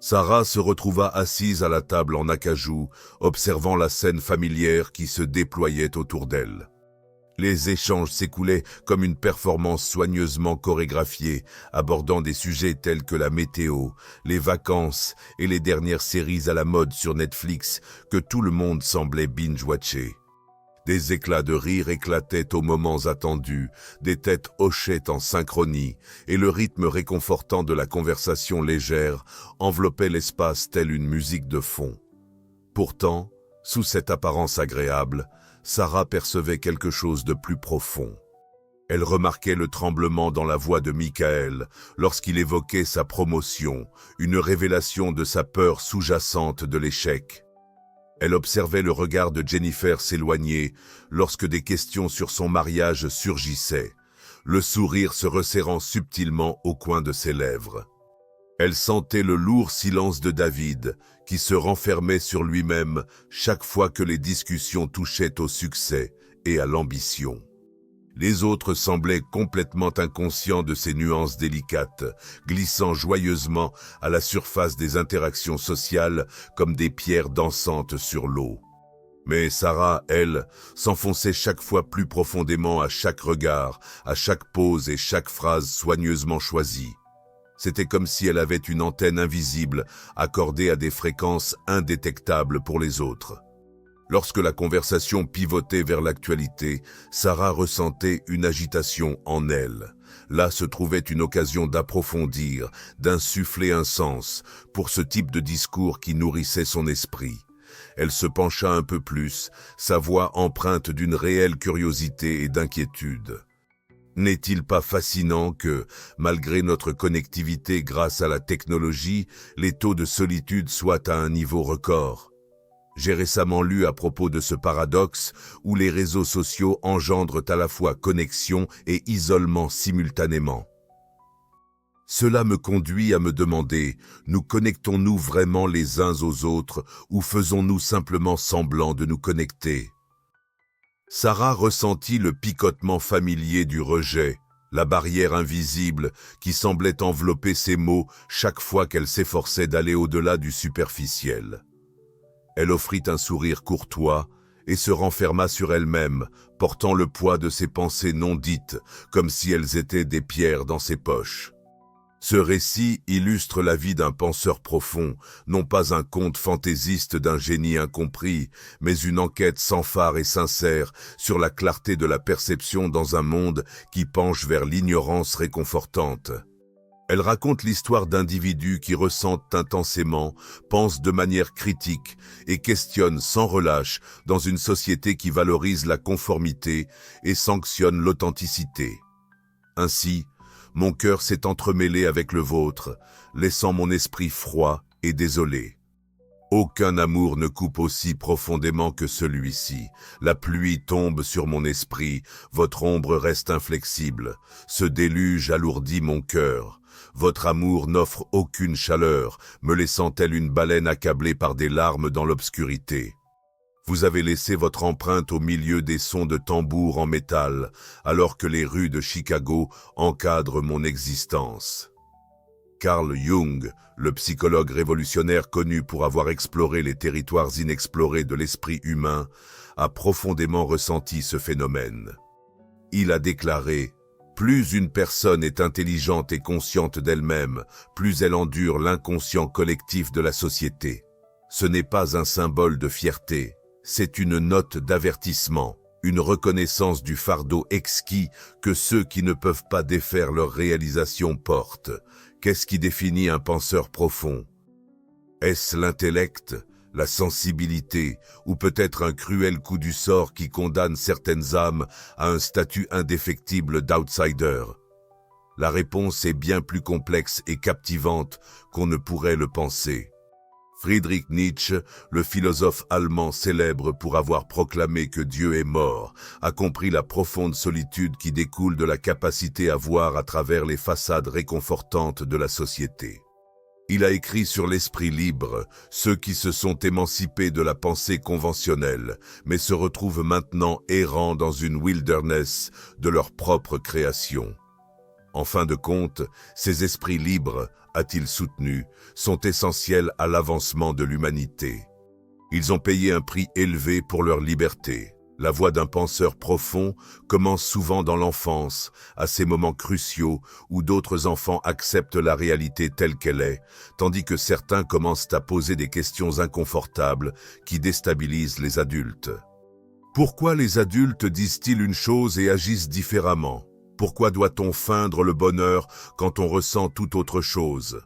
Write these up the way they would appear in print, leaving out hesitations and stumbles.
Sarah se retrouva assise à la table en acajou, observant la scène familière qui se déployait autour d'elle. Les échanges s'écoulaient comme une performance soigneusement chorégraphiée, abordant des sujets tels que la météo, les vacances et les dernières séries à la mode sur Netflix que tout le monde semblait binge-watcher. Des éclats de rire éclataient aux moments attendus, des têtes hochaient en synchronie, et le rythme réconfortant de la conversation légère enveloppait l'espace tel une musique de fond. Pourtant, sous cette apparence agréable, Sarah percevait quelque chose de plus profond. Elle remarquait le tremblement dans la voix de Michael lorsqu'il évoquait sa promotion, une révélation de sa peur sous-jacente de l'échec. Elle observait le regard de Jennifer s'éloigner lorsque des questions sur son mariage surgissaient, le sourire se resserrant subtilement au coin de ses lèvres. Elle sentait le lourd silence de David, qui se renfermait sur lui-même chaque fois que les discussions touchaient au succès et à l'ambition. Les autres semblaient complètement inconscients de ces nuances délicates, glissant joyeusement à la surface des interactions sociales comme des pierres dansantes sur l'eau. Mais Sarah, elle, s'enfonçait chaque fois plus profondément à chaque regard, à chaque pause et chaque phrase soigneusement choisie. C'était comme si elle avait une antenne invisible accordée à des fréquences indétectables pour les autres. Lorsque la conversation pivotait vers l'actualité, Sarah ressentait une agitation en elle. Là se trouvait une occasion d'approfondir, d'insuffler un sens pour ce type de discours qui nourrissait son esprit. Elle se pencha un peu plus, sa voix empreinte d'une réelle curiosité et d'inquiétude. N'est-il pas fascinant que, malgré notre connectivité grâce à la technologie, les taux de solitude soient à un niveau record? J'ai récemment lu à propos de ce paradoxe où les réseaux sociaux engendrent à la fois connexion et isolement simultanément. Cela me conduit à me demander, nous connectons-nous vraiment les uns aux autres ou faisons-nous simplement semblant de nous connecter? Sarah ressentit le picotement familier du rejet, la barrière invisible qui semblait envelopper ses mots chaque fois qu'elle s'efforçait d'aller au-delà du superficiel. Elle offrit un sourire courtois et se renferma sur elle-même, portant le poids de ses pensées non dites, comme si elles étaient des pierres dans ses poches. Ce récit illustre la vie d'un penseur profond, non pas un conte fantaisiste d'un génie incompris, mais une enquête sans phare et sincère sur la clarté de la perception dans un monde qui penche vers l'ignorance réconfortante. Elle raconte l'histoire d'individus qui ressentent intensément, pensent de manière critique et questionnent sans relâche dans une société qui valorise la conformité et sanctionne l'authenticité. Ainsi, mon cœur s'est entremêlé avec le vôtre, laissant mon esprit froid et désolé. Aucun amour ne coupe aussi profondément que celui-ci. La pluie tombe sur mon esprit, votre ombre reste inflexible. Ce déluge alourdit mon cœur. Votre amour n'offre aucune chaleur, me laissant telle une baleine accablée par des larmes dans l'obscurité. Vous avez laissé votre empreinte au milieu des sons de tambour en métal, alors que les rues de Chicago encadrent mon existence. Carl Jung, le psychologue révolutionnaire connu pour avoir exploré les territoires inexplorés de l'esprit humain, a profondément ressenti ce phénomène. Il a déclaré « Plus une personne est intelligente et consciente d'elle-même, plus elle endure l'inconscient collectif de la société. Ce n'est pas un symbole de fierté. C'est une note d'avertissement, une reconnaissance du fardeau exquis que ceux qui ne peuvent pas défaire leur réalisation portent. Qu'est-ce qui définit un penseur profond? Est-ce l'intellect, la sensibilité, ou peut-être un cruel coup du sort qui condamne certaines âmes à un statut indéfectible d'outsider? La réponse est bien plus complexe et captivante qu'on ne pourrait le penser. Friedrich Nietzsche, le philosophe allemand célèbre pour avoir proclamé que Dieu est mort, a compris la profonde solitude qui découle de la capacité à voir à travers les façades réconfortantes de la société. Il a écrit sur l'esprit libre, ceux qui se sont émancipés de la pensée conventionnelle, mais se retrouvent maintenant errants dans une wilderness de leur propre création. En fin de compte, ces esprits libres, a-t-il soutenu, sont essentiels à l'avancement de l'humanité. Ils ont payé un prix élevé pour leur liberté. La voix d'un penseur profond commence souvent dans l'enfance, à ces moments cruciaux où d'autres enfants acceptent la réalité telle qu'elle est, tandis que certains commencent à poser des questions inconfortables qui déstabilisent les adultes. Pourquoi les adultes disent-ils une chose et agissent différemment? Pourquoi doit-on feindre le bonheur quand on ressent tout autre chose?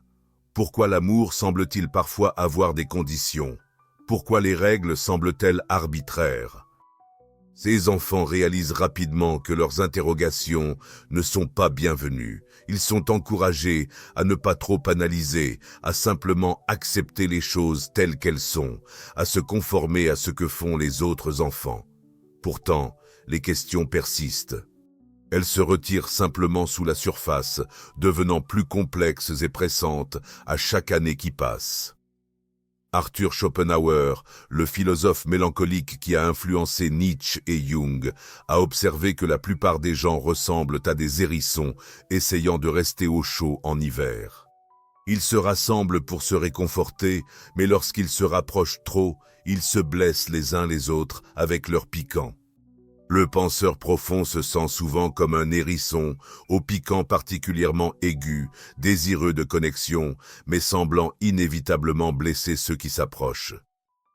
Pourquoi l'amour semble-t-il parfois avoir des conditions? Pourquoi les règles semblent-elles arbitraires? Ces enfants réalisent rapidement que leurs interrogations ne sont pas bienvenues. Ils sont encouragés à ne pas trop analyser, à simplement accepter les choses telles qu'elles sont, à se conformer à ce que font les autres enfants. Pourtant, les questions persistent. Elles se retirent simplement sous la surface, devenant plus complexes et pressantes à chaque année qui passe. Arthur Schopenhauer, le philosophe mélancolique qui a influencé Nietzsche et Jung, a observé que la plupart des gens ressemblent à des hérissons essayant de rester au chaud en hiver. Ils se rassemblent pour se réconforter, mais lorsqu'ils se rapprochent trop, ils se blessent les uns les autres avec leur piquant. Le penseur profond se sent souvent comme un hérisson, au piquant particulièrement aigu, désireux de connexion, mais semblant inévitablement blesser ceux qui s'approchent.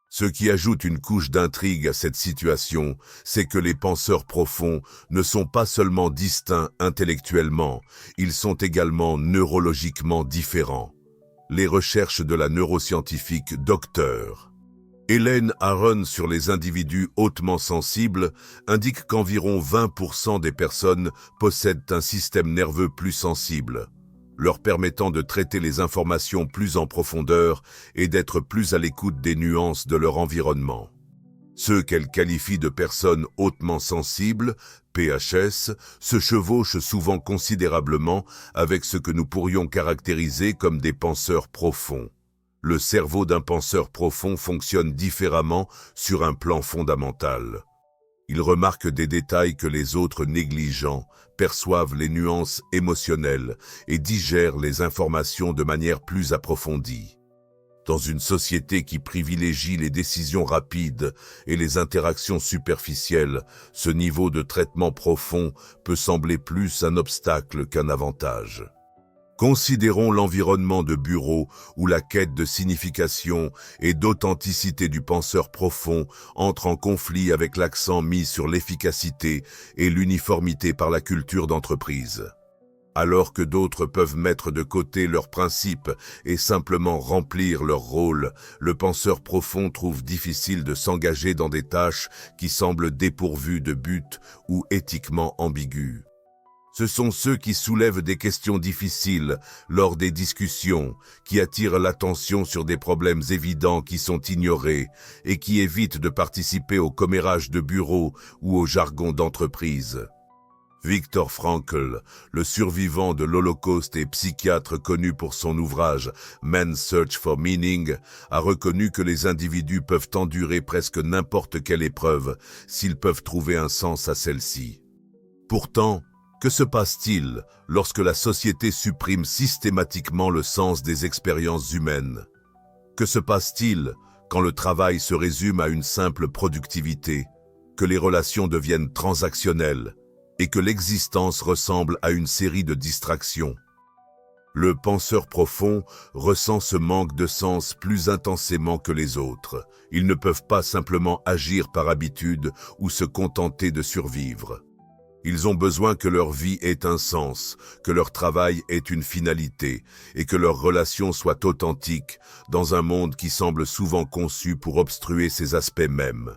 Ce qui ajoute une couche d'intrigue à cette situation, c'est que les penseurs profonds ne sont pas seulement distincts intellectuellement, ils sont également neurologiquement différents. Les recherches de la neuroscientifique Dr. Hélène Aron sur les individus hautement sensibles indique qu'environ 20% des personnes possèdent un système nerveux plus sensible, leur permettant de traiter les informations plus en profondeur et d'être plus à l'écoute des nuances de leur environnement. Ceux qu'elle qualifie de personnes hautement sensibles, PHS, se chevauchent souvent considérablement avec ce que nous pourrions caractériser comme des penseurs profonds. Le cerveau d'un penseur profond fonctionne différemment sur un plan fondamental. Il remarque des détails que les autres négligents, perçoivent les nuances émotionnelles et digèrent les informations de manière plus approfondie. Dans une société qui privilégie les décisions rapides et les interactions superficielles, ce niveau de traitement profond peut sembler plus un obstacle qu'un avantage. Considérons l'environnement de bureau où la quête de signification et d'authenticité du penseur profond entre en conflit avec l'accent mis sur l'efficacité et l'uniformité par la culture d'entreprise. Alors que d'autres peuvent mettre de côté leurs principes et simplement remplir leur rôle, le penseur profond trouve difficile de s'engager dans des tâches qui semblent dépourvues de but ou éthiquement ambiguës. Ce sont ceux qui soulèvent des questions difficiles lors des discussions, qui attirent l'attention sur des problèmes évidents qui sont ignorés et qui évitent de participer au commérage de bureau ou au jargon d'entreprise. Viktor Frankl, le survivant de l'Holocauste et psychiatre connu pour son ouvrage Man's Search for Meaning, a reconnu que les individus peuvent endurer presque n'importe quelle épreuve s'ils peuvent trouver un sens à celle-ci. Pourtant, que se passe-t-il lorsque la société supprime systématiquement le sens des expériences humaines? Que se passe-t-il quand le travail se résume à une simple productivité, que les relations deviennent transactionnelles et que l'existence ressemble à une série de distractions? Le penseur profond ressent ce manque de sens plus intensément que les autres. Ils ne peuvent pas simplement agir par habitude ou se contenter de survivre. Ils ont besoin que leur vie ait un sens, que leur travail ait une finalité et que leurs relations soient authentiques dans un monde qui semble souvent conçu pour obstruer ces aspects mêmes.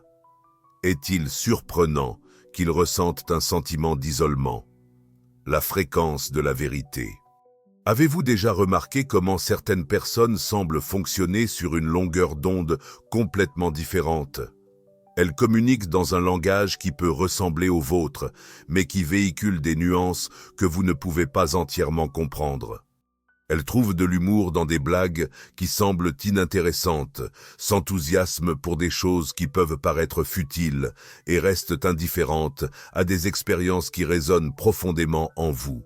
Est-il surprenant qu'ils ressentent un sentiment d'isolement? La fréquence de la vérité. Avez-vous déjà remarqué comment certaines personnes semblent fonctionner sur une longueur d'onde complètement différente? Elles communiquent dans un langage qui peut ressembler au vôtre, mais qui véhicule des nuances que vous ne pouvez pas entièrement comprendre. Elles trouvent de l'humour dans des blagues qui semblent inintéressantes, s'enthousiasment pour des choses qui peuvent paraître futiles et restent indifférentes à des expériences qui résonnent profondément en vous.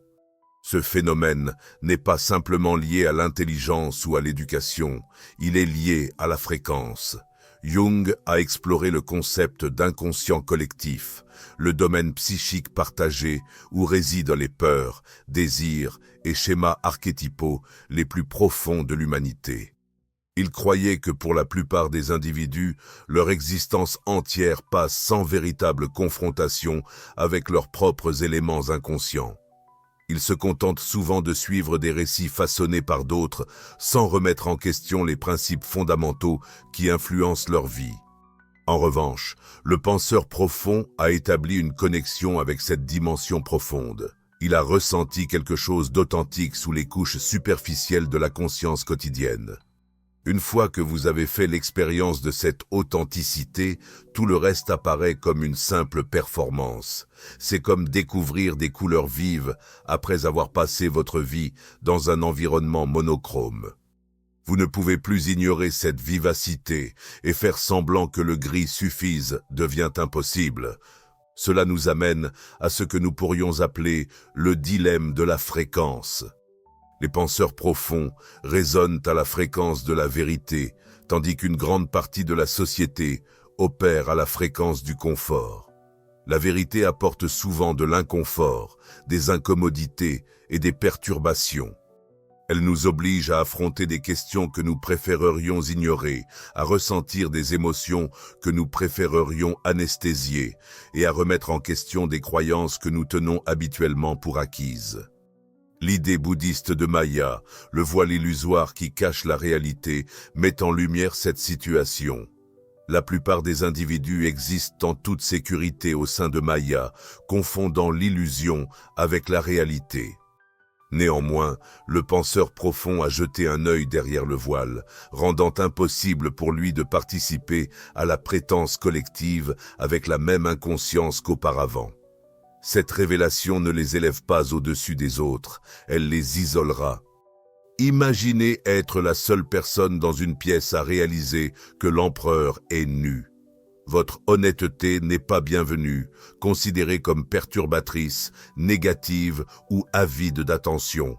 Ce phénomène n'est pas simplement lié à l'intelligence ou à l'éducation, il est lié à la fréquence. Jung a exploré le concept d'inconscient collectif, le domaine psychique partagé où résident les peurs, désirs et schémas archétypaux les plus profonds de l'humanité. Il croyait que pour la plupart des individus, leur existence entière passe sans véritable confrontation avec leurs propres éléments inconscients. Ils se contentent souvent de suivre des récits façonnés par d'autres sans remettre en question les principes fondamentaux qui influencent leur vie. En revanche, le penseur profond a établi une connexion avec cette dimension profonde. Il a ressenti quelque chose d'authentique sous les couches superficielles de la conscience quotidienne. Une fois que vous avez fait l'expérience de cette authenticité, tout le reste apparaît comme une simple performance. C'est comme découvrir des couleurs vives après avoir passé votre vie dans un environnement monochrome. Vous ne pouvez plus ignorer cette vivacité et faire semblant que le gris suffise devient impossible. Cela nous amène à ce que nous pourrions appeler le dilemme de la fréquence. Les penseurs profonds résonnent à la fréquence de la vérité, tandis qu'une grande partie de la société opère à la fréquence du confort. La vérité apporte souvent de l'inconfort, des incommodités et des perturbations. Elle nous oblige à affronter des questions que nous préférerions ignorer, à ressentir des émotions que nous préférerions anesthésier et à remettre en question des croyances que nous tenons habituellement pour acquises. L'idée bouddhiste de Maya, le voile illusoire qui cache la réalité, met en lumière cette situation. La plupart des individus existent en toute sécurité au sein de Maya, confondant l'illusion avec la réalité. Néanmoins, le penseur profond a jeté un œil derrière le voile, rendant impossible pour lui de participer à la prétence collective avec la même inconscience qu'auparavant. Cette révélation ne les élève pas au-dessus des autres, elle les isolera. Imaginez être la seule personne dans une pièce à réaliser que l'empereur est nu. Votre honnêteté n'est pas bienvenue, considérée comme perturbatrice, négative ou avide d'attention.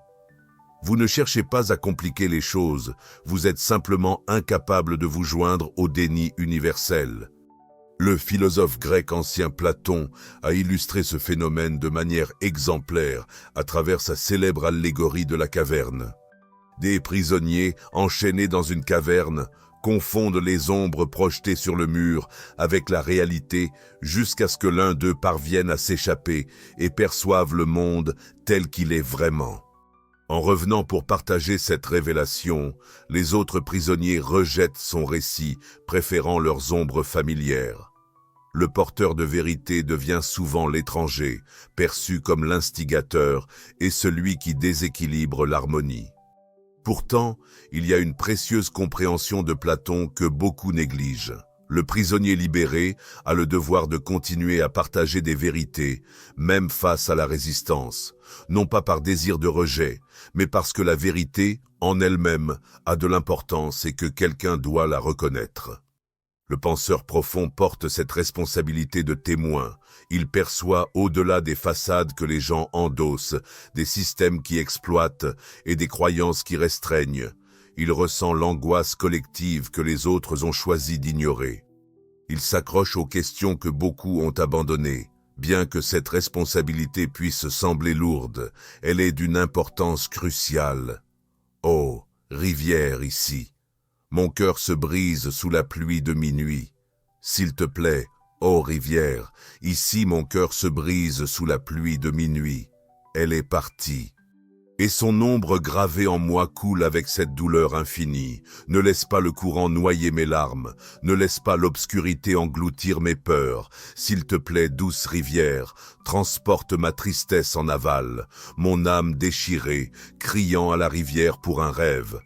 Vous ne cherchez pas à compliquer les choses, vous êtes simplement incapable de vous joindre au déni universel. Le philosophe grec ancien Platon a illustré ce phénomène de manière exemplaire à travers sa célèbre allégorie de la caverne. Des prisonniers enchaînés dans une caverne confondent les ombres projetées sur le mur avec la réalité jusqu'à ce que l'un d'eux parvienne à s'échapper et perçoive le monde tel qu'il est vraiment. En revenant pour partager cette révélation, les autres prisonniers rejettent son récit, préférant leurs ombres familières. Le porteur de vérité devient souvent l'étranger, perçu comme l'instigateur et celui qui déséquilibre l'harmonie. Pourtant, il y a une précieuse compréhension de Platon que beaucoup négligent. Le prisonnier libéré a le devoir de continuer à partager des vérités, même face à la résistance, non pas par désir de rejet, mais parce que la vérité, en elle-même, a de l'importance et que quelqu'un doit la reconnaître. Le penseur profond porte cette responsabilité de témoin. Il perçoit au-delà des façades que les gens endossent, des systèmes qui exploitent et des croyances qui restreignent. Il ressent l'angoisse collective que les autres ont choisi d'ignorer. Il s'accroche aux questions que beaucoup ont abandonnées. Bien que cette responsabilité puisse sembler lourde, elle est d'une importance cruciale. Oh, rivière ici! Mon cœur se brise sous la pluie de minuit. S'il te plaît, ô rivière, ici mon cœur se brise sous la pluie de minuit. Elle est partie. Et son ombre gravée en moi coule avec cette douleur infinie. Ne laisse pas le courant noyer mes larmes. Ne laisse pas l'obscurité engloutir mes peurs. S'il te plaît, douce rivière, transporte ma tristesse en aval. Mon âme déchirée, criant à la rivière pour un rêve.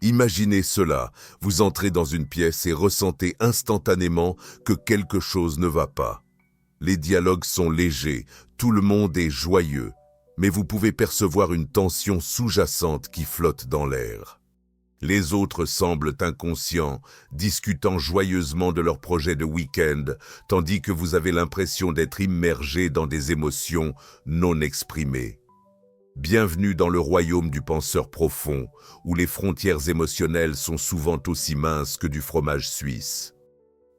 Imaginez cela, vous entrez dans une pièce et ressentez instantanément que quelque chose ne va pas. Les dialogues sont légers, tout le monde est joyeux, mais vous pouvez percevoir une tension sous-jacente qui flotte dans l'air. Les autres semblent inconscients, discutant joyeusement de leur projet de week-end, tandis que vous avez l'impression d'être immergé dans des émotions non exprimées. Bienvenue dans le royaume du penseur profond, où les frontières émotionnelles sont souvent aussi minces que du fromage suisse.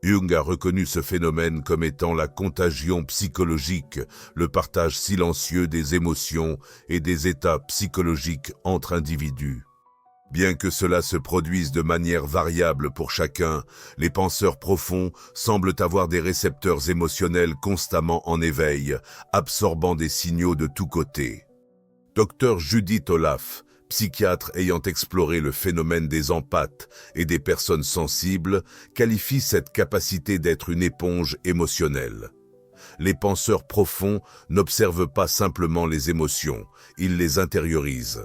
Jung a reconnu ce phénomène comme étant la contagion psychologique, le partage silencieux des émotions et des états psychologiques entre individus. Bien que cela se produise de manière variable pour chacun, les penseurs profonds semblent avoir des récepteurs émotionnels constamment en éveil, absorbant des signaux de tous côtés. Dr Judith Olaf, psychiatre ayant exploré le phénomène des empathes et des personnes sensibles, qualifie cette capacité d'être une éponge émotionnelle. Les penseurs profonds n'observent pas simplement les émotions, ils les intériorisent.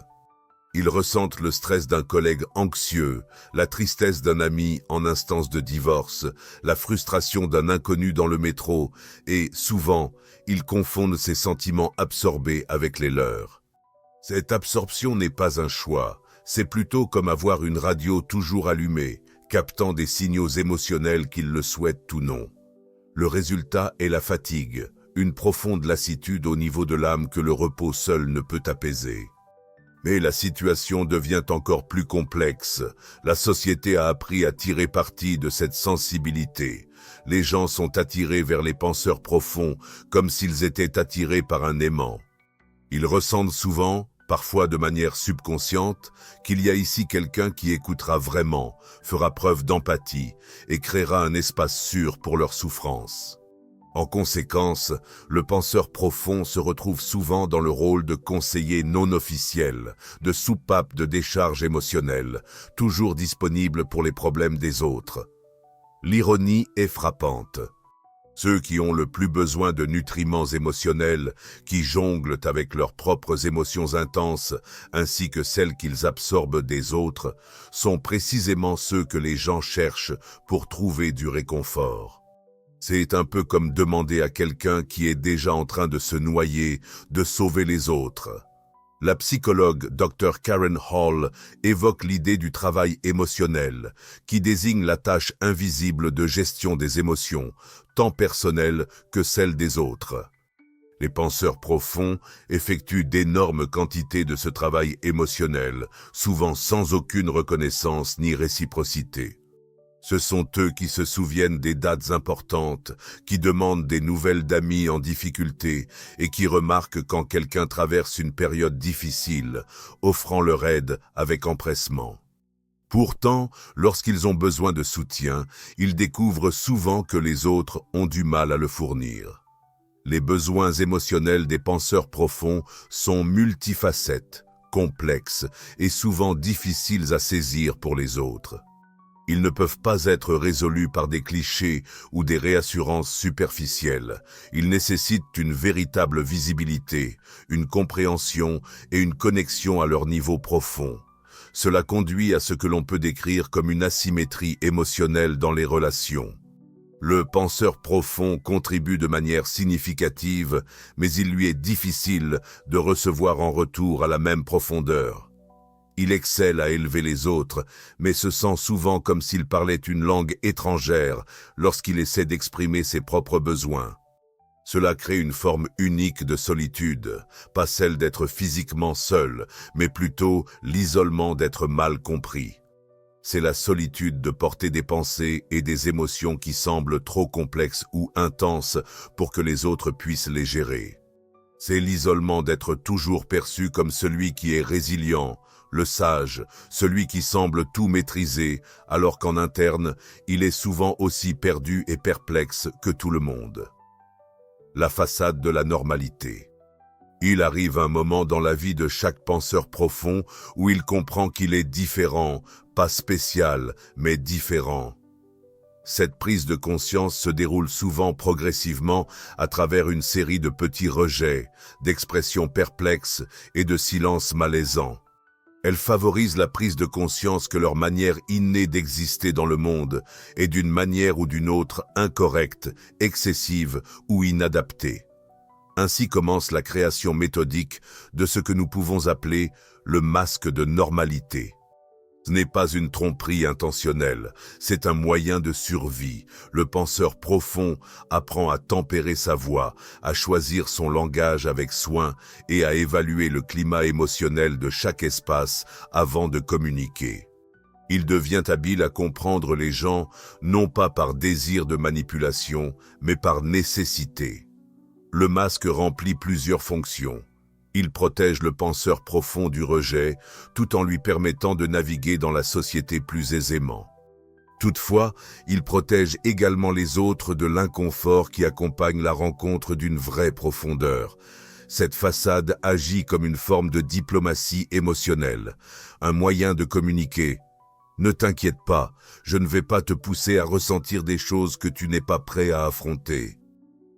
Ils ressentent le stress d'un collègue anxieux, la tristesse d'un ami en instance de divorce, la frustration d'un inconnu dans le métro et, souvent, ils confondent ces sentiments absorbés avec les leurs. Cette absorption n'est pas un choix, c'est plutôt comme avoir une radio toujours allumée, captant des signaux émotionnels qu'ils le souhaitent ou non. Le résultat est la fatigue, une profonde lassitude au niveau de l'âme que le repos seul ne peut apaiser. Mais la situation devient encore plus complexe. La société a appris à tirer parti de cette sensibilité. Les gens sont attirés vers les penseurs profonds comme s'ils étaient attirés par un aimant. Ils ressentent souvent, parfois de manière subconsciente, qu'il y a ici quelqu'un qui écoutera vraiment, fera preuve d'empathie et créera un espace sûr pour leur souffrance. En conséquence, le penseur profond se retrouve souvent dans le rôle de conseiller non officiel, de soupape de décharge émotionnelle, toujours disponible pour les problèmes des autres. L'ironie est frappante. Ceux qui ont le plus besoin de nutriments émotionnels, qui jonglent avec leurs propres émotions intenses, ainsi que celles qu'ils absorbent des autres, sont précisément ceux que les gens cherchent pour trouver du réconfort. C'est un peu comme demander à quelqu'un qui est déjà en train de se noyer de sauver les autres. La psychologue Dr Karen Hall évoque l'idée du travail émotionnel, qui désigne la tâche invisible de gestion des émotions, tant personnelles que celles des autres. Les penseurs profonds effectuent d'énormes quantités de ce travail émotionnel, souvent sans aucune reconnaissance ni réciprocité. Ce sont eux qui se souviennent des dates importantes, qui demandent des nouvelles d'amis en difficulté et qui remarquent quand quelqu'un traverse une période difficile, offrant leur aide avec empressement. Pourtant, lorsqu'ils ont besoin de soutien, ils découvrent souvent que les autres ont du mal à le fournir. Les besoins émotionnels des penseurs profonds sont multifacettes, complexes et souvent difficiles à saisir pour les autres. Ils ne peuvent pas être résolus par des clichés ou des réassurances superficielles. Ils nécessitent une véritable visibilité, une compréhension et une connexion à leur niveau profond. Cela conduit à ce que l'on peut décrire comme une asymétrie émotionnelle dans les relations. Le penseur profond contribue de manière significative, mais il lui est difficile de recevoir en retour à la même profondeur. Il excelle à élever les autres, mais se sent souvent comme s'il parlait une langue étrangère lorsqu'il essaie d'exprimer ses propres besoins. Cela crée une forme unique de solitude, pas celle d'être physiquement seul, mais plutôt l'isolement d'être mal compris. C'est la solitude de porter des pensées et des émotions qui semblent trop complexes ou intenses pour que les autres puissent les gérer. C'est l'isolement d'être toujours perçu comme celui qui est résilient, le sage, celui qui semble tout maîtriser, alors qu'en interne, il est souvent aussi perdu et perplexe que tout le monde. La façade de la normalité. Il arrive un moment dans la vie de chaque penseur profond où il comprend qu'il est différent, pas spécial, mais différent. Cette prise de conscience se déroule souvent progressivement à travers une série de petits rejets, d'expressions perplexes et de silences malaisants. Elle favorise la prise de conscience que leur manière innée d'exister dans le monde est d'une manière ou d'une autre incorrecte, excessive ou inadaptée. Ainsi commence la création méthodique de ce que nous pouvons appeler le masque de normalité. Ce n'est pas une tromperie intentionnelle, c'est un moyen de survie. Le penseur profond apprend à tempérer sa voix, à choisir son langage avec soin et à évaluer le climat émotionnel de chaque espace avant de communiquer. Il devient habile à comprendre les gens, non pas par désir de manipulation, mais par nécessité. Le masque remplit plusieurs fonctions. Il protège le penseur profond du rejet, tout en lui permettant de naviguer dans la société plus aisément. Toutefois, il protège également les autres de l'inconfort qui accompagne la rencontre d'une vraie profondeur. Cette façade agit comme une forme de diplomatie émotionnelle, un moyen de communiquer. Ne t'inquiète pas, je ne vais pas te pousser à ressentir des choses que tu n'es pas prêt à affronter.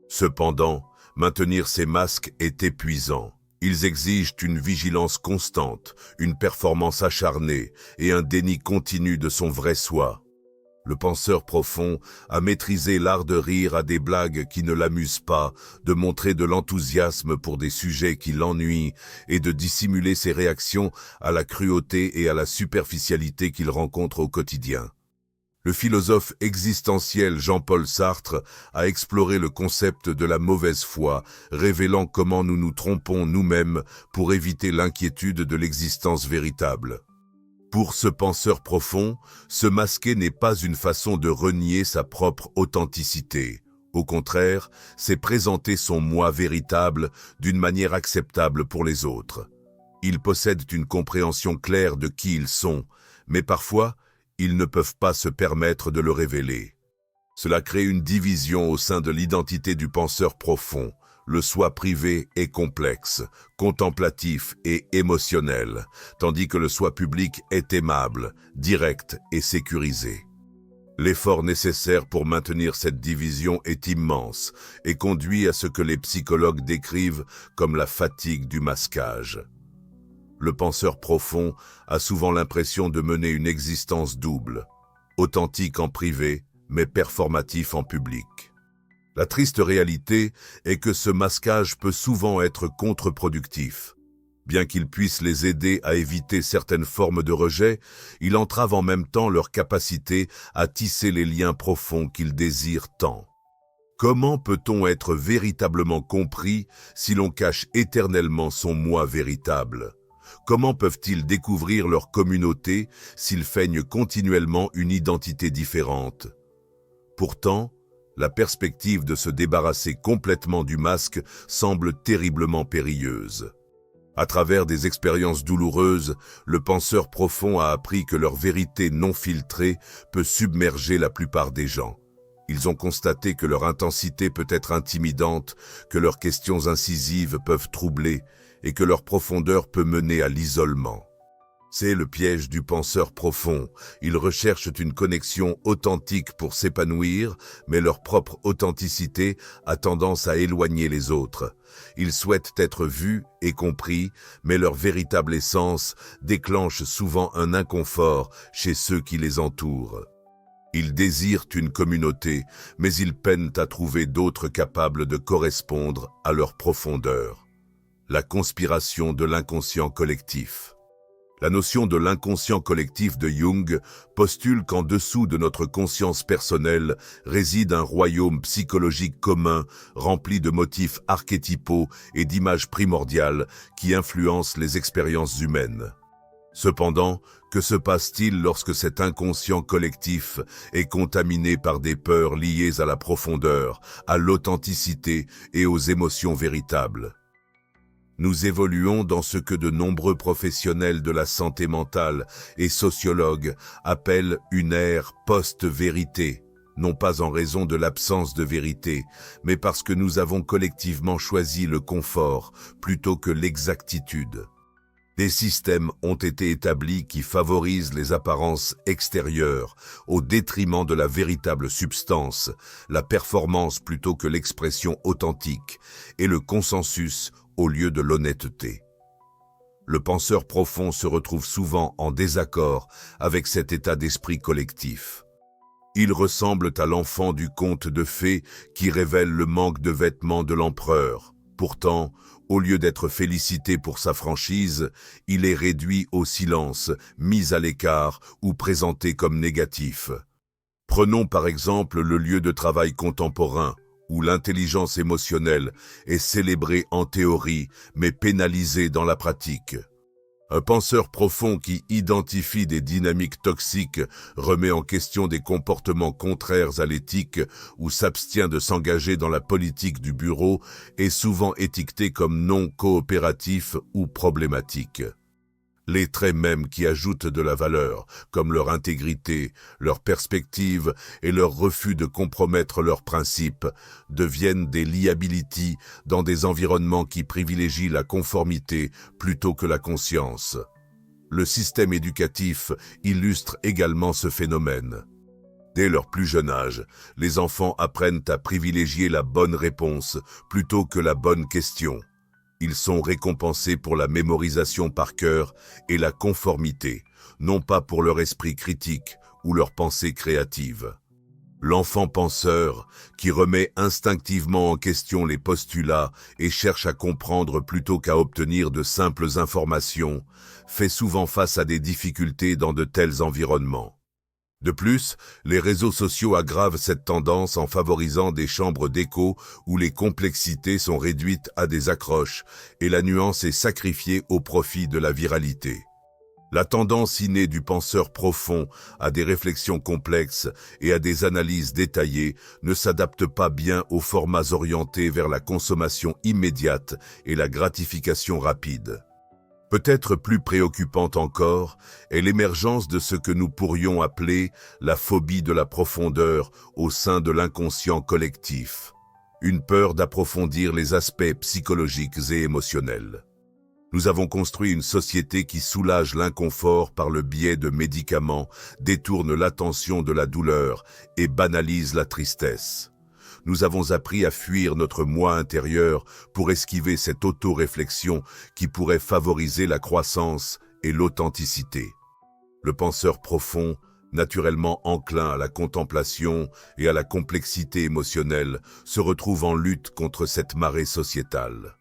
Cependant, maintenir ces masques est épuisant. Ils exigent une vigilance constante, une performance acharnée et un déni continu de son vrai soi. Le penseur profond a maîtrisé l'art de rire à des blagues qui ne l'amusent pas, de montrer de l'enthousiasme pour des sujets qui l'ennuient et de dissimuler ses réactions à la cruauté et à la superficialité qu'il rencontre au quotidien. Le philosophe existentiel Jean-Paul Sartre a exploré le concept de la mauvaise foi, révélant comment nous nous trompons nous-mêmes pour éviter l'inquiétude de l'existence véritable. Pour ce penseur profond, se masquer n'est pas une façon de renier sa propre authenticité. Au contraire, c'est présenter son moi véritable d'une manière acceptable pour les autres. Ils possèdent une compréhension claire de qui ils sont, mais parfois, ils ne peuvent pas se permettre de le révéler. Cela crée une division au sein de l'identité du penseur profond. Le soi privé est complexe, contemplatif et émotionnel, tandis que le soi public est aimable, direct et sécurisé. L'effort nécessaire pour maintenir cette division est immense et conduit à ce que les psychologues décrivent comme la fatigue du masquage. Le penseur profond a souvent l'impression de mener une existence double, authentique en privé, mais performatif en public. La triste réalité est que ce masquage peut souvent être contre-productif. Bien qu'il puisse les aider à éviter certaines formes de rejet, il entrave en même temps leur capacité à tisser les liens profonds qu'ils désirent tant. Comment peut-on être véritablement compris si l'on cache éternellement son moi véritable ? Comment peuvent-ils découvrir leur communauté s'ils feignent continuellement une identité différente? Pourtant, la perspective de se débarrasser complètement du masque semble terriblement périlleuse. À travers des expériences douloureuses, le penseur profond a appris que leur vérité non filtrée peut submerger la plupart des gens. Ils ont constaté que leur intensité peut être intimidante, que leurs questions incisives peuvent troubler et que leur profondeur peut mener à l'isolement. C'est le piège du penseur profond. Ils recherchent une connexion authentique pour s'épanouir, mais leur propre authenticité a tendance à éloigner les autres. Ils souhaitent être vus et compris, mais leur véritable essence déclenche souvent un inconfort chez ceux qui les entourent. Ils désirent une communauté, mais ils peinent à trouver d'autres capables de correspondre à leur profondeur. La conspiration de l'inconscient collectif. La notion de l'inconscient collectif de Jung postule qu'en dessous de notre conscience personnelle réside un royaume psychologique commun rempli de motifs archétypaux et d'images primordiales qui influencent les expériences humaines. Cependant, que se passe-t-il lorsque cet inconscient collectif est contaminé par des peurs liées à la profondeur, à l'authenticité et aux émotions véritables ? Nous évoluons dans ce que de nombreux professionnels de la santé mentale et sociologues appellent une ère post-vérité, non pas en raison de l'absence de vérité, mais parce que nous avons collectivement choisi le confort plutôt que l'exactitude. Des systèmes ont été établis qui favorisent les apparences extérieures au détriment de la véritable substance, la performance plutôt que l'expression authentique et le consensus au lieu de l'honnêteté. Le penseur profond se retrouve souvent en désaccord avec cet état d'esprit collectif. Ils ressemblent à l'enfant du conte de fées qui révèle le manque de vêtements de l'empereur. Pourtant, Au lieu d'être félicité pour sa franchise, il est réduit au silence, mis à l'écart ou présenté comme négatif. Prenons par exemple le lieu de travail contemporain, où l'intelligence émotionnelle est célébrée en théorie, mais pénalisée dans la pratique. Un penseur profond qui identifie des dynamiques toxiques remet en question des comportements contraires à l'éthique ou s'abstient de s'engager dans la politique du bureau est souvent étiqueté comme non coopératif ou problématique. Les traits mêmes qui ajoutent de la valeur, comme leur intégrité, leur perspective et leur refus de compromettre leurs principes, deviennent des liabilities dans des environnements qui privilégient la conformité plutôt que la conscience. Le système éducatif illustre également ce phénomène. Dès leur plus jeune âge, les enfants apprennent à privilégier la bonne réponse plutôt que la bonne question. Ils sont récompensés pour la mémorisation par cœur et la conformité, non pas pour leur esprit critique ou leur pensée créative. L'enfant penseur, qui remet instinctivement en question les postulats et cherche à comprendre plutôt qu'à obtenir de simples informations, fait souvent face à des difficultés dans de tels environnements. De plus, les réseaux sociaux aggravent cette tendance en favorisant des chambres d'écho où les complexités sont réduites à des accroches et la nuance est sacrifiée au profit de la viralité. La tendance innée du penseur profond à des réflexions complexes et à des analyses détaillées ne s'adapte pas bien aux formats orientés vers la consommation immédiate et la gratification rapide. Peut-être plus préoccupante encore est l'émergence de ce que nous pourrions appeler la phobie de la profondeur au sein de l'inconscient collectif, une peur d'approfondir les aspects psychologiques et émotionnels. Nous avons construit une société qui soulage l'inconfort par le biais de médicaments, détourne l'attention de la douleur et banalise la tristesse. Nous avons appris à fuir notre moi intérieur pour esquiver cette auto-réflexion qui pourrait favoriser la croissance et l'authenticité. Le penseur profond, naturellement enclin à la contemplation et à la complexité émotionnelle, se retrouve en lutte contre cette marée sociétale.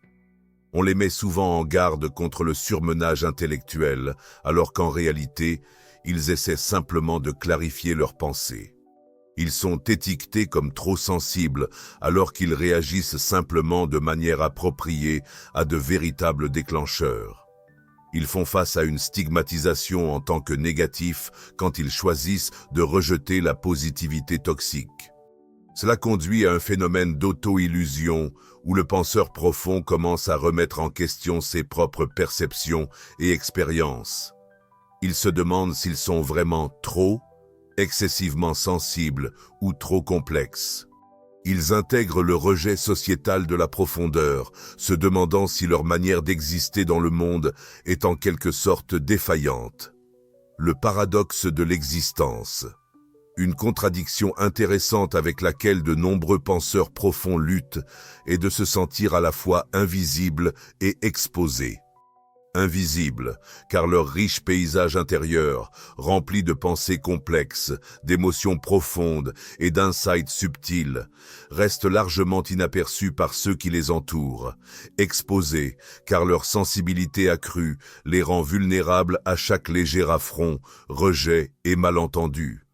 On les met souvent en garde contre le surmenage intellectuel, alors qu'en réalité, ils essaient simplement de clarifier leurs pensées. Ils sont étiquetés comme trop sensibles alors qu'ils réagissent simplement de manière appropriée à de véritables déclencheurs. Ils font face à une stigmatisation en tant que négatifs quand ils choisissent de rejeter la positivité toxique. Cela conduit à un phénomène d'auto-illusion où le penseur profond commence à remettre en question ses propres perceptions et expériences. Il se demande s'ils sont vraiment trop, excessivement sensibles ou trop complexes. Ils intègrent le rejet sociétal de la profondeur, se demandant si leur manière d'exister dans le monde est en quelque sorte défaillante. Le paradoxe de l'existence. Une contradiction intéressante avec laquelle de nombreux penseurs profonds luttent est de se sentir à la fois invisibles et exposés. Invisibles, car leur riche paysage intérieur, rempli de pensées complexes, d'émotions profondes et d'insights subtils, reste largement inaperçu par ceux qui les entourent. Exposés, car leur sensibilité accrue les rend vulnérables à chaque léger affront, rejet et malentendu.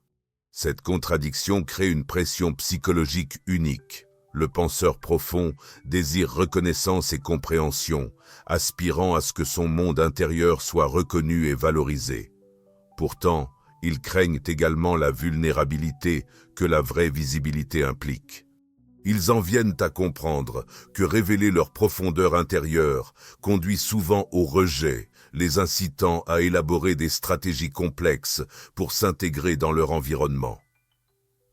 Cette contradiction crée une pression psychologique unique. Le penseur profond désire reconnaissance et compréhension, aspirant à ce que son monde intérieur soit reconnu et valorisé. Pourtant, ils craignent également la vulnérabilité que la vraie visibilité implique. Ils en viennent à comprendre que révéler leur profondeur intérieure conduit souvent au rejet, les incitant à élaborer des stratégies complexes pour s'intégrer dans leur environnement.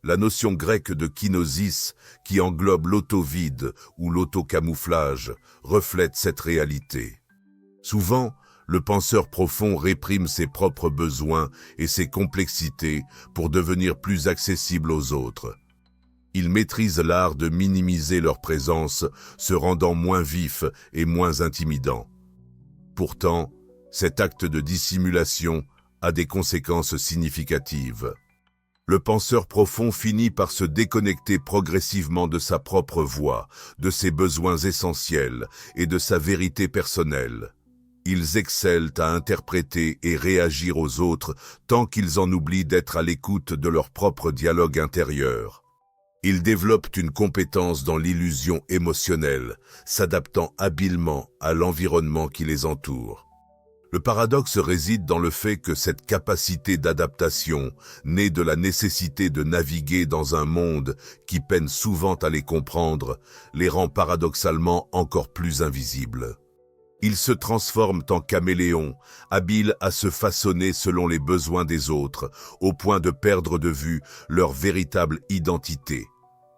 La notion grecque de kinosis, qui englobe l'auto-vide ou l'auto-camouflage, reflète cette réalité. Souvent, le penseur profond réprime ses propres besoins et ses complexités pour devenir plus accessible aux autres. Il maîtrise l'art de minimiser leur présence, se rendant moins vif et moins intimidant. Pourtant, cet acte de dissimulation a des conséquences significatives. Le penseur profond finit par se déconnecter progressivement de sa propre voix, de ses besoins essentiels et de sa vérité personnelle. Ils excellent à interpréter et réagir aux autres tant qu'ils en oublient d'être à l'écoute de leur propre dialogue intérieur. Ils développent une compétence dans l'illusion émotionnelle, s'adaptant habilement à l'environnement qui les entoure. Le paradoxe réside dans le fait que cette capacité d'adaptation, née de la nécessité de naviguer dans un monde qui peine souvent à les comprendre, les rend paradoxalement encore plus invisibles. Ils se transforment en caméléons, habiles à se façonner selon les besoins des autres, au point de perdre de vue leur véritable identité.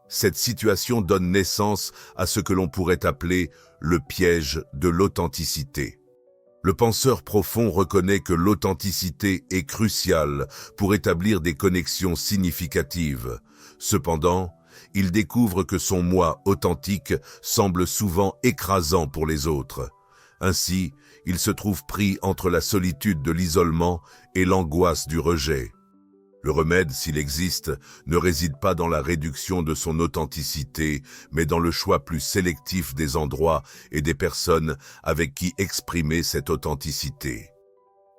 Cette situation donne naissance à ce que l'on pourrait appeler le piège de l'authenticité. Le penseur profond reconnaît que l'authenticité est cruciale pour établir des connexions significatives. Cependant, il découvre que son moi authentique semble souvent écrasant pour les autres. Ainsi, il se trouve pris entre la solitude de l'isolement et l'angoisse du rejet. Le remède, s'il existe, ne réside pas dans la réduction de son authenticité, mais dans le choix plus sélectif des endroits et des personnes avec qui exprimer cette authenticité.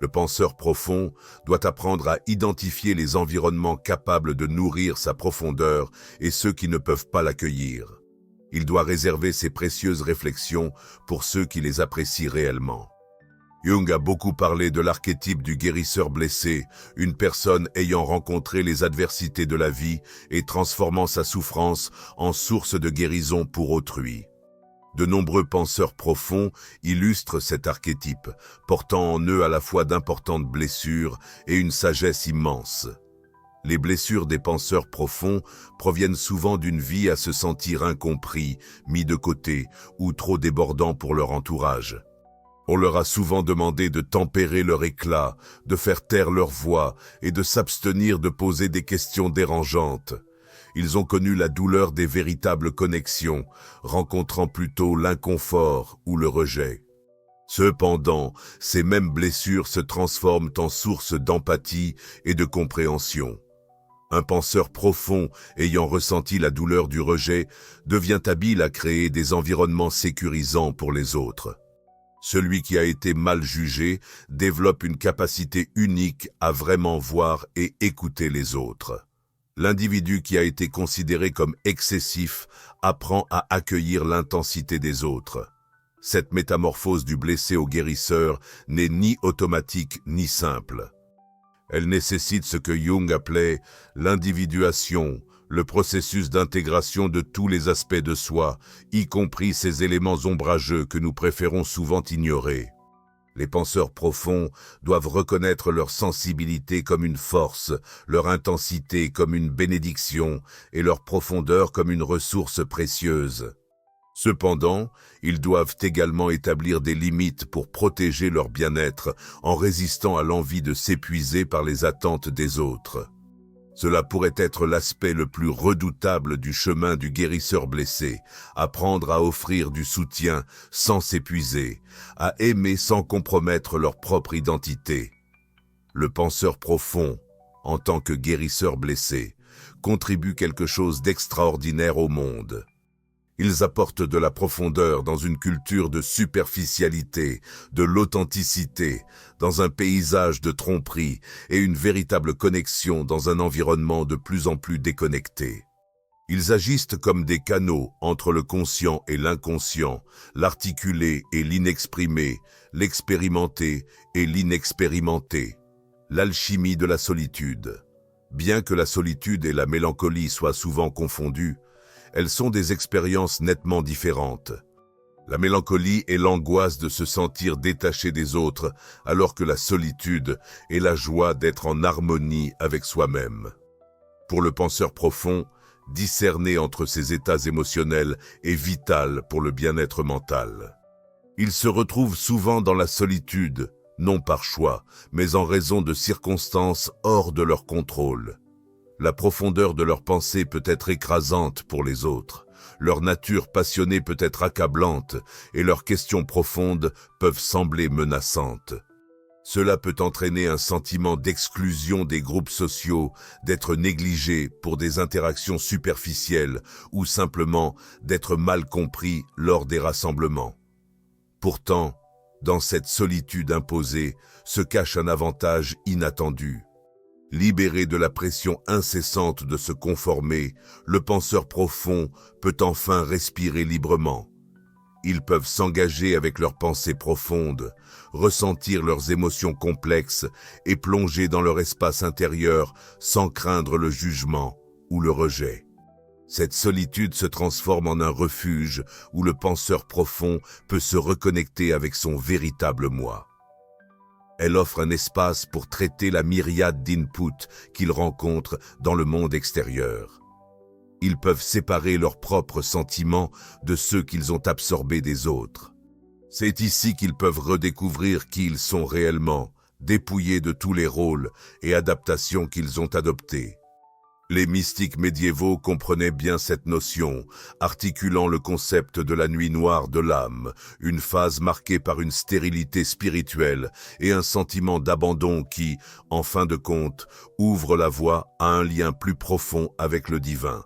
Le penseur profond doit apprendre à identifier les environnements capables de nourrir sa profondeur et ceux qui ne peuvent pas l'accueillir. Il doit réserver ses précieuses réflexions pour ceux qui les apprécient réellement. Jung a beaucoup parlé de l'archétype du guérisseur blessé, une personne ayant rencontré les adversités de la vie et transformant sa souffrance en source de guérison pour autrui. De nombreux penseurs profonds illustrent cet archétype, portant en eux à la fois d'importantes blessures et une sagesse immense. Les blessures des penseurs profonds proviennent souvent d'une vie à se sentir incompris, mis de côté ou trop débordant pour leur entourage. On leur a souvent demandé de tempérer leur éclat, de faire taire leur voix et de s'abstenir de poser des questions dérangeantes. Ils ont connu la douleur des véritables connexions, rencontrant plutôt l'inconfort ou le rejet. Cependant, ces mêmes blessures se transforment en source d'empathie et de compréhension. Un penseur profond, ayant ressenti la douleur du rejet, devient habile à créer des environnements sécurisants pour les autres. Celui qui a été mal jugé développe une capacité unique à vraiment voir et écouter les autres. L'individu qui a été considéré comme excessif apprend à accueillir l'intensité des autres. Cette métamorphose du blessé au guérisseur n'est ni automatique ni simple. Elle nécessite ce que Jung appelait l'individuation, le processus d'intégration de tous les aspects de soi, y compris ces éléments ombrageux que nous préférons souvent ignorer. Les penseurs profonds doivent reconnaître leur sensibilité comme une force, leur intensité comme une bénédiction et leur profondeur comme une ressource précieuse. Cependant, ils doivent également établir des limites pour protéger leur bien-être en résistant à l'envie de s'épuiser par les attentes des autres. Cela pourrait être l'aspect le plus redoutable du chemin du guérisseur blessé, apprendre à offrir du soutien sans s'épuiser, à aimer sans compromettre leur propre identité. Le penseur profond, en tant que guérisseur blessé, contribue quelque chose d'extraordinaire au monde. Ils apportent de la profondeur dans une culture de superficialité, de l'authenticité, dans un paysage de tromperie et une véritable connexion dans un environnement de plus en plus déconnecté. Ils agissent comme des canaux entre le conscient et l'inconscient, l'articulé et l'inexprimé, l'expérimenté et l'inexpérimenté. L'alchimie de la solitude. Bien que la solitude et la mélancolie soient souvent confondues, elles sont des expériences nettement différentes. La mélancolie est l'angoisse de se sentir détaché des autres, alors que la solitude est la joie d'être en harmonie avec soi-même. Pour le penseur profond, discerner entre ces états émotionnels est vital pour le bien-être mental. Ils se retrouvent souvent dans la solitude, non par choix, mais en raison de circonstances hors de leur contrôle. La profondeur de leurs pensées peut être écrasante pour les autres, leur nature passionnée peut être accablante et leurs questions profondes peuvent sembler menaçantes. Cela peut entraîner un sentiment d'exclusion des groupes sociaux, d'être négligé pour des interactions superficielles ou simplement d'être mal compris lors des rassemblements. Pourtant, dans cette solitude imposée se cache un avantage inattendu. Libéré de la pression incessante de se conformer, le penseur profond peut enfin respirer librement. Ils peuvent s'engager avec leurs pensées profondes, ressentir leurs émotions complexes et plonger dans leur espace intérieur sans craindre le jugement ou le rejet. Cette solitude se transforme en un refuge où le penseur profond peut se reconnecter avec son véritable moi. Elle offre un espace pour traiter la myriade d'inputs qu'ils rencontrent dans le monde extérieur. Ils peuvent séparer leurs propres sentiments de ceux qu'ils ont absorbés des autres. C'est ici qu'ils peuvent redécouvrir qui ils sont réellement, dépouillés de tous les rôles et adaptations qu'ils ont adoptés. Les mystiques médiévaux comprenaient bien cette notion, articulant le concept de la nuit noire de l'âme, une phase marquée par une stérilité spirituelle et un sentiment d'abandon qui, en fin de compte, ouvre la voie à un lien plus profond avec le divin.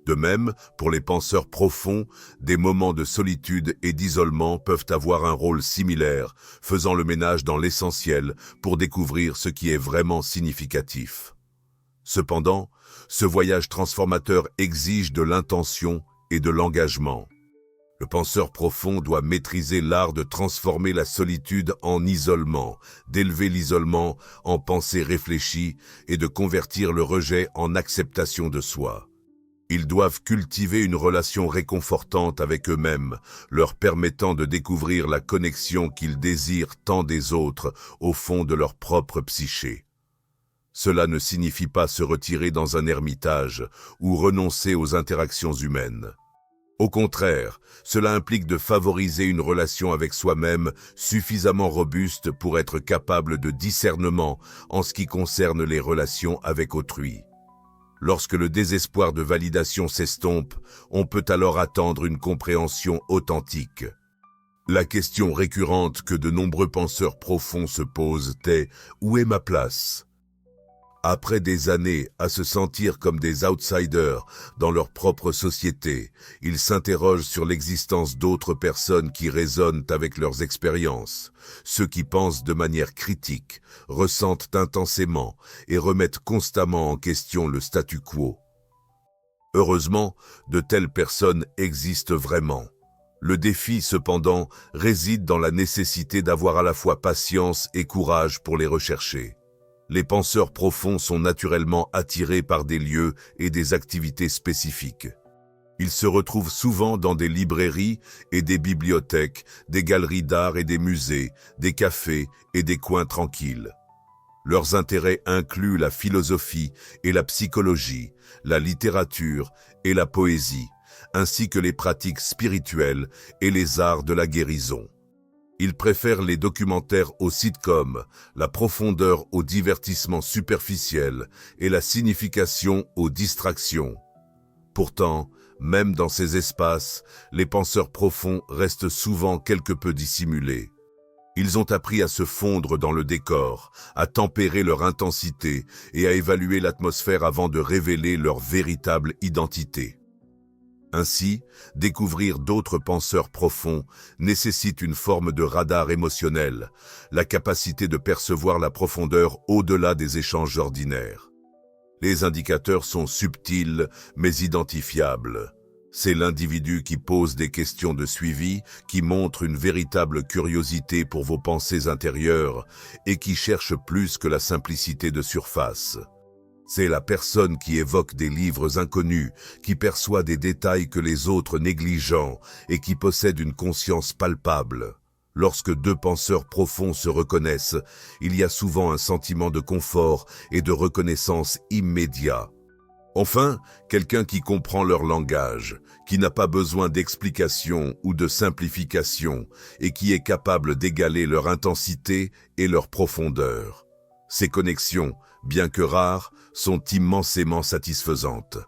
De même, pour les penseurs profonds, des moments de solitude et d'isolement peuvent avoir un rôle similaire, faisant le ménage dans l'essentiel pour découvrir ce qui est vraiment significatif. Cependant, ce voyage transformateur exige de l'intention et de l'engagement. Le penseur profond doit maîtriser l'art de transformer la solitude en isolement, d'élever l'isolement en pensée réfléchie et de convertir le rejet en acceptation de soi. Ils doivent cultiver une relation réconfortante avec eux-mêmes, leur permettant de découvrir la connexion qu'ils désirent tant des autres au fond de leur propre psyché. Cela ne signifie pas se retirer dans un ermitage ou renoncer aux interactions humaines. Au contraire, cela implique de favoriser une relation avec soi-même suffisamment robuste pour être capable de discernement en ce qui concerne les relations avec autrui. Lorsque le désespoir de validation s'estompe, on peut alors attendre une compréhension authentique. La question récurrente que de nombreux penseurs profonds se posent est « Où est ma place ?» Après des années à se sentir comme des outsiders dans leur propre société, ils s'interrogent sur l'existence d'autres personnes qui résonnent avec leurs expériences, ceux qui pensent de manière critique, ressentent intensément et remettent constamment en question le statu quo. Heureusement, de telles personnes existent vraiment. Le défi, cependant, réside dans la nécessité d'avoir à la fois patience et courage pour les rechercher. Les penseurs profonds sont naturellement attirés par des lieux et des activités spécifiques. Ils se retrouvent souvent dans des librairies et des bibliothèques, des galeries d'art et des musées, des cafés et des coins tranquilles. Leurs intérêts incluent la philosophie et la psychologie, la littérature et la poésie, ainsi que les pratiques spirituelles et les arts de la guérison. Ils préfèrent les documentaires aux sitcoms, la profondeur au divertissement superficiel et la signification aux distractions. Pourtant, même dans ces espaces, les penseurs profonds restent souvent quelque peu dissimulés. Ils ont appris à se fondre dans le décor, à tempérer leur intensité et à évaluer l'atmosphère avant de révéler leur véritable identité. Ainsi, découvrir d'autres penseurs profonds nécessite une forme de radar émotionnel, la capacité de percevoir la profondeur au-delà des échanges ordinaires. Les indicateurs sont subtils mais identifiables. C'est l'individu qui pose des questions de suivi, qui montre une véritable curiosité pour vos pensées intérieures et qui cherche plus que la simplicité de surface. C'est la personne qui évoque des livres inconnus, qui perçoit des détails que les autres négligent et qui possède une conscience palpable. Lorsque deux penseurs profonds se reconnaissent, il y a souvent un sentiment de confort et de reconnaissance immédiat. Enfin, quelqu'un qui comprend leur langage, qui n'a pas besoin d'explication ou de simplification et qui est capable d'égaler leur intensité et leur profondeur. Ces connexions, bien que rares, sont immensément satisfaisantes.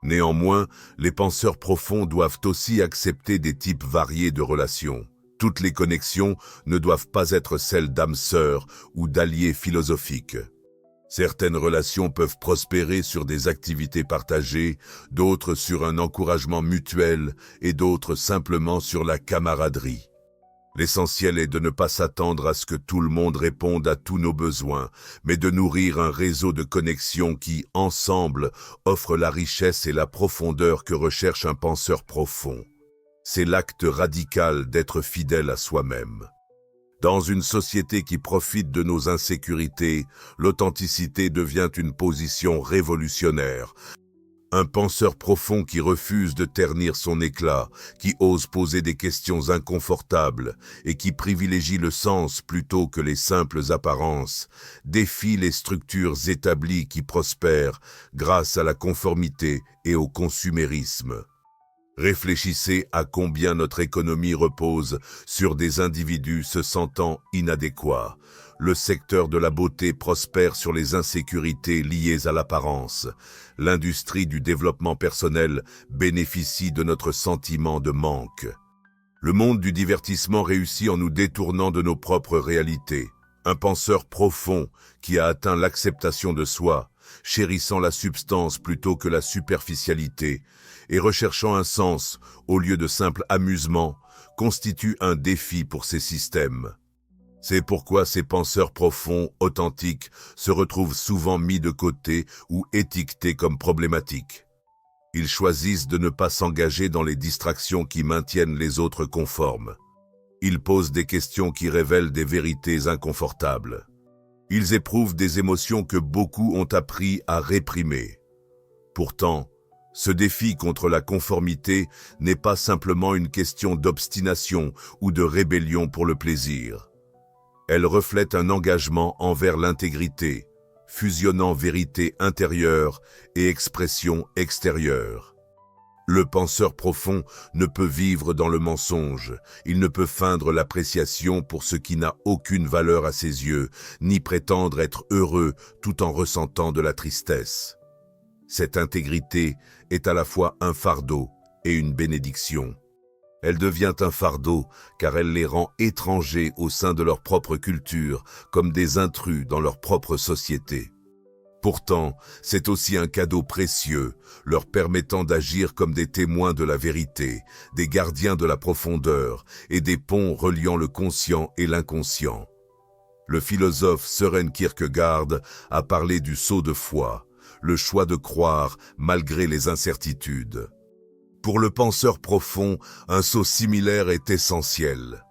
Néanmoins, les penseurs profonds doivent aussi accepter des types variés de relations. toutes les connexions ne doivent pas être celles d'âmes sœurs ou d'alliés philosophiques. Certaines relations peuvent prospérer sur des activités partagées, d'autres sur un encouragement mutuel et d'autres simplement sur la camaraderie. L'essentiel est de ne pas s'attendre à ce que tout le monde réponde à tous nos besoins, mais de nourrir un réseau de connexions qui, ensemble, offrent la richesse et la profondeur que recherche un penseur profond. C'est l'acte radical d'être fidèle à soi-même. Dans une société qui profite de nos insécurités, l'authenticité devient une position révolutionnaire. Un penseur profond qui refuse de ternir son éclat, qui ose poser des questions inconfortables et qui privilégie le sens plutôt que les simples apparences, défie les structures établies qui prospèrent grâce à la conformité et au consumérisme. Réfléchissez à combien notre économie repose sur des individus se sentant inadéquats. Le secteur de la beauté prospère sur les insécurités liées à l'apparence. L'industrie du développement personnel bénéficie de notre sentiment de manque. Le monde du divertissement réussit en nous détournant de nos propres réalités. Un penseur profond qui a atteint l'acceptation de soi, chérissant la substance plutôt que la superficialité, et recherchant un sens au lieu de simple amusement, constitue un défi pour ces systèmes. C'est pourquoi ces penseurs profonds, authentiques, se retrouvent souvent mis de côté ou étiquetés comme problématiques. Ils choisissent de ne pas s'engager dans les distractions qui maintiennent les autres conformes. Ils posent des questions qui révèlent des vérités inconfortables. Ils éprouvent des émotions que beaucoup ont appris à réprimer. Pourtant, ce défi contre la conformité n'est pas simplement une question d'obstination ou de rébellion pour le plaisir. Elle reflète un engagement envers l'intégrité, fusionnant vérité intérieure et expression extérieure. Le penseur profond ne peut vivre dans le mensonge, il ne peut feindre l'appréciation pour ce qui n'a aucune valeur à ses yeux, ni prétendre être heureux tout en ressentant de la tristesse. Cette intégrité est à la fois un fardeau et une bénédiction. Elle devient un fardeau car elle les rend étrangers au sein de leur propre culture, comme des intrus dans leur propre société. Pourtant, c'est aussi un cadeau précieux, leur permettant d'agir comme des témoins de la vérité, des gardiens de la profondeur et des ponts reliant le conscient et l'inconscient. Le philosophe Søren Kierkegaard a parlé du saut de foi, le choix de croire malgré les incertitudes. Pour le penseur profond, un saut similaire est essentiel.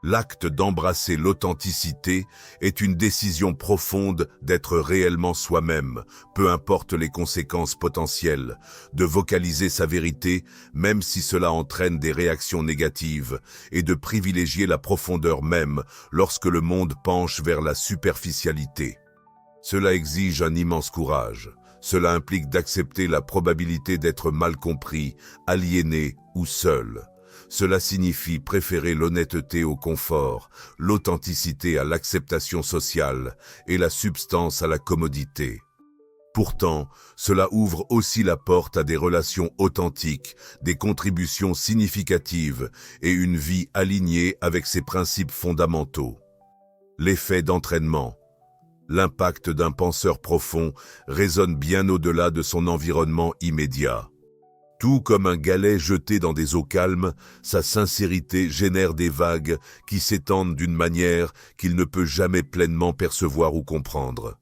L'acte d'embrasser l'authenticité est une décision profonde d'être réellement soi-même, peu importe les conséquences potentielles, de vocaliser sa vérité, même si cela entraîne des réactions négatives, et de privilégier la profondeur même lorsque le monde penche vers la superficialité. Cela exige un immense courage. Cela implique d'accepter la probabilité d'être mal compris, aliéné ou seul. Cela signifie préférer l'honnêteté au confort, l'authenticité à l'acceptation sociale et la substance à la commodité. Pourtant, cela ouvre aussi la porte à des relations authentiques, des contributions significatives et une vie alignée avec ses principes fondamentaux. L'effet d'entraînement. L'impact d'un penseur profond résonne bien au-delà de son environnement immédiat. Tout comme un galet jeté dans des eaux calmes, sa sincérité génère des vagues qui s'étendent d'une manière qu'il ne peut jamais pleinement percevoir ou comprendre.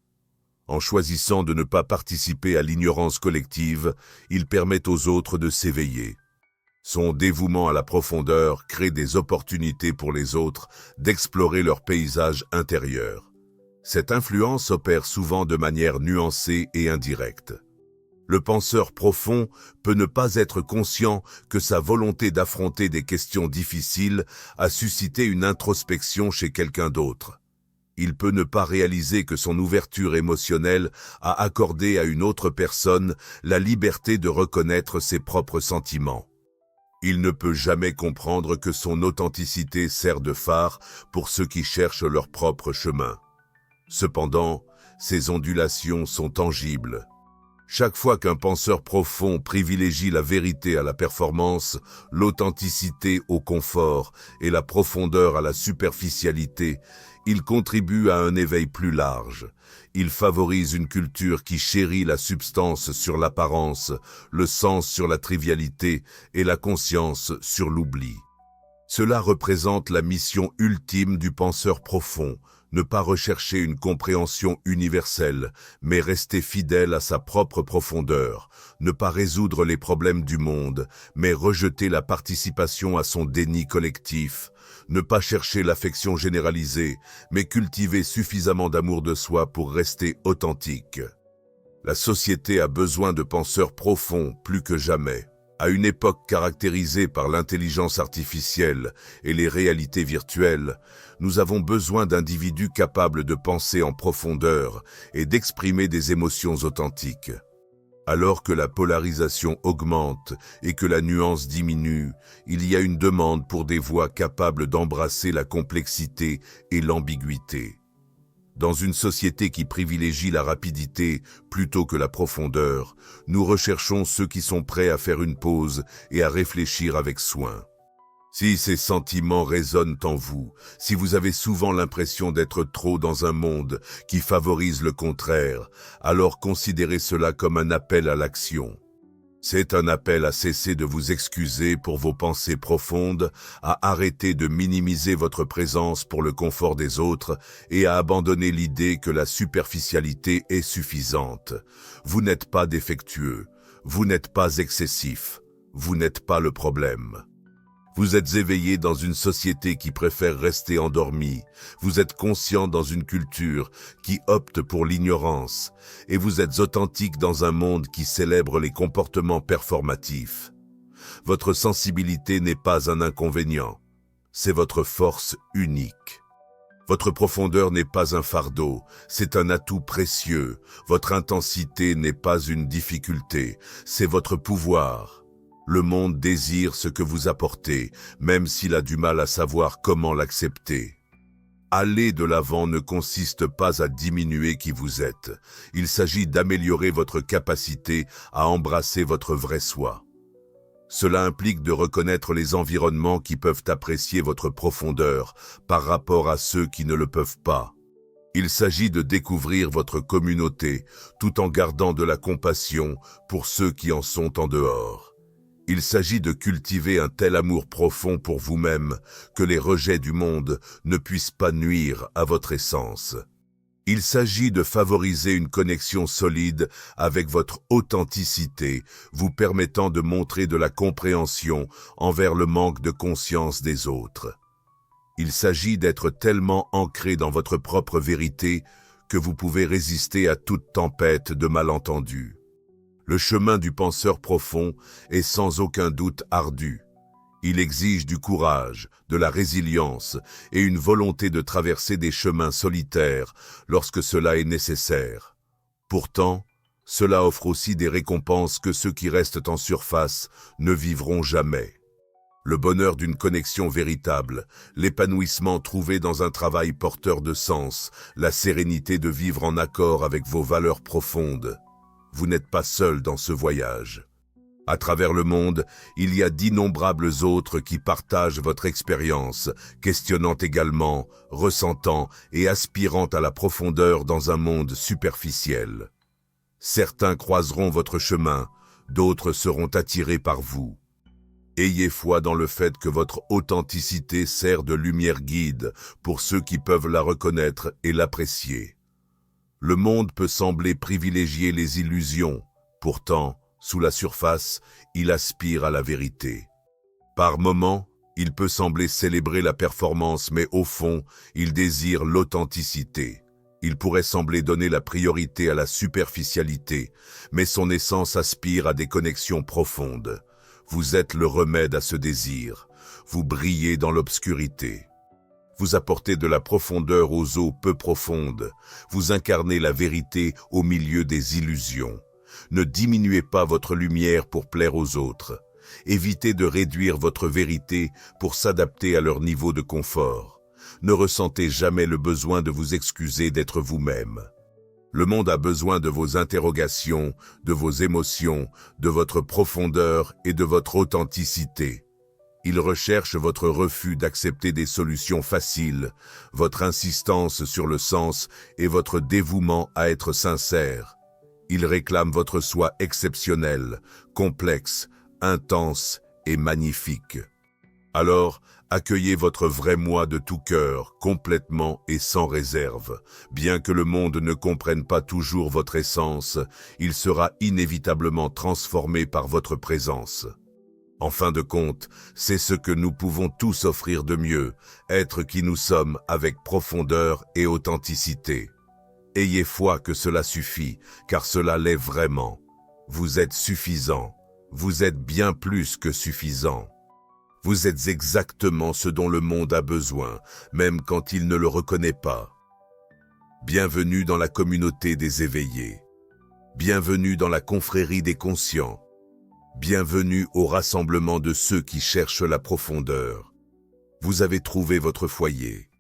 En choisissant de ne pas participer à l'ignorance collective, il permet aux autres de s'éveiller. Son dévouement à la profondeur crée des opportunités pour les autres d'explorer leur paysage intérieur. Cette influence opère souvent de manière nuancée et indirecte. Le penseur profond peut ne pas être conscient que sa volonté d'affronter des questions difficiles a suscité une introspection chez quelqu'un d'autre. Il peut ne pas réaliser que son ouverture émotionnelle a accordé à une autre personne la liberté de reconnaître ses propres sentiments. Il ne peut jamais comprendre que son authenticité sert de phare pour ceux qui cherchent leur propre chemin. Cependant, ces ondulations sont tangibles. Chaque fois qu'un penseur profond privilégie la vérité à la performance, l'authenticité au confort et la profondeur à la superficialité, il contribue à un éveil plus large. Il favorise une culture qui chérit la substance sur l'apparence, le sens sur la trivialité et la conscience sur l'oubli. Cela représente la mission ultime du penseur profond, ne pas rechercher une compréhension universelle, mais rester fidèle à sa propre profondeur, ne pas résoudre les problèmes du monde, mais rejeter la participation à son déni collectif, ne pas chercher l'affection généralisée, mais cultiver suffisamment d'amour de soi pour rester authentique. La société a besoin de penseurs profonds plus que jamais. À une époque caractérisée par l'intelligence artificielle et les réalités virtuelles, nous avons besoin d'individus capables de penser en profondeur et d'exprimer des émotions authentiques. Alors que la polarisation augmente et que la nuance diminue, il y a une demande pour des voix capables d'embrasser la complexité et l'ambiguïté. Dans une société qui privilégie la rapidité plutôt que la profondeur, nous recherchons ceux qui sont prêts à faire une pause et à réfléchir avec soin. Si ces sentiments résonnent en vous, si vous avez souvent l'impression d'être trop dans un monde qui favorise le contraire, alors considérez cela comme un appel à l'action. C'est un appel à cesser de vous excuser pour vos pensées profondes, à arrêter de minimiser votre présence pour le confort des autres et à abandonner l'idée que la superficialité est suffisante. Vous n'êtes pas défectueux, vous n'êtes pas excessif, vous n'êtes pas le problème. Vous êtes éveillé dans une société qui préfère rester endormi, vous êtes conscient dans une culture qui opte pour l'ignorance, et vous êtes authentique dans un monde qui célèbre les comportements performatifs. Votre sensibilité n'est pas un inconvénient, c'est votre force unique. Votre profondeur n'est pas un fardeau, c'est un atout précieux. Votre intensité n'est pas une difficulté, c'est votre pouvoir. Le monde désire ce que vous apportez, même s'il a du mal à savoir comment l'accepter. Aller de l'avant ne consiste pas à diminuer qui vous êtes. Il s'agit d'améliorer votre capacité à embrasser votre vrai soi. Cela implique de reconnaître les environnements qui peuvent apprécier votre profondeur par rapport à ceux qui ne le peuvent pas. Il s'agit de découvrir votre communauté tout en gardant de la compassion pour ceux qui en sont en dehors. Il s'agit de cultiver un tel amour profond pour vous-même que les rejets du monde ne puissent pas nuire à votre essence. Il s'agit de favoriser une connexion solide avec votre authenticité, vous permettant de montrer de la compréhension envers le manque de conscience des autres. Il s'agit d'être tellement ancré dans votre propre vérité que vous pouvez résister à toute tempête de malentendus. Le chemin du penseur profond est sans aucun doute ardu. Il exige du courage, de la résilience et une volonté de traverser des chemins solitaires lorsque cela est nécessaire. Pourtant, cela offre aussi des récompenses que ceux qui restent en surface ne vivront jamais. Le bonheur d'une connexion véritable, l'épanouissement trouvé dans un travail porteur de sens, la sérénité de vivre en accord avec vos valeurs profondes. Vous n'êtes pas seul dans ce voyage. À travers le monde, il y a d'innombrables autres qui partagent votre expérience, questionnant également, ressentant et aspirant à la profondeur dans un monde superficiel. Certains croiseront votre chemin, d'autres seront attirés par vous. Ayez foi dans le fait que votre authenticité sert de lumière guide pour ceux qui peuvent la reconnaître et l'apprécier. Le monde peut sembler privilégier les illusions, pourtant, sous la surface, il aspire à la vérité. Par moments, il peut sembler célébrer la performance, mais au fond, il désire l'authenticité. Il pourrait sembler donner la priorité à la superficialité, mais son essence aspire à des connexions profondes. Vous êtes le remède à ce désir. Vous brillez dans l'obscurité. Vous apportez de la profondeur aux eaux peu profondes. Vous incarnez la vérité au milieu des illusions. Ne diminuez pas votre lumière pour plaire aux autres. Évitez de réduire votre vérité pour s'adapter à leur niveau de confort. Ne ressentez jamais le besoin de vous excuser d'être vous-même. Le monde a besoin de vos interrogations, de vos émotions, de votre profondeur et de votre authenticité. Il recherche votre refus d'accepter des solutions faciles, votre insistance sur le sens et votre dévouement à être sincère. Il réclame votre soi exceptionnel, complexe, intense et magnifique. Alors, accueillez votre vrai moi de tout cœur, complètement et sans réserve. Bien que le monde ne comprenne pas toujours votre essence, il sera inévitablement transformé par votre présence. En fin de compte, c'est ce que nous pouvons tous offrir de mieux, être qui nous sommes avec profondeur et authenticité. Ayez foi que cela suffit, car cela l'est vraiment. Vous êtes suffisant, vous êtes bien plus que suffisant. Vous êtes exactement ce dont le monde a besoin, même quand il ne le reconnaît pas. Bienvenue dans la communauté des éveillés. Bienvenue dans la confrérie des conscients. Bienvenue au rassemblement de ceux qui cherchent la profondeur. Vous avez trouvé votre foyer.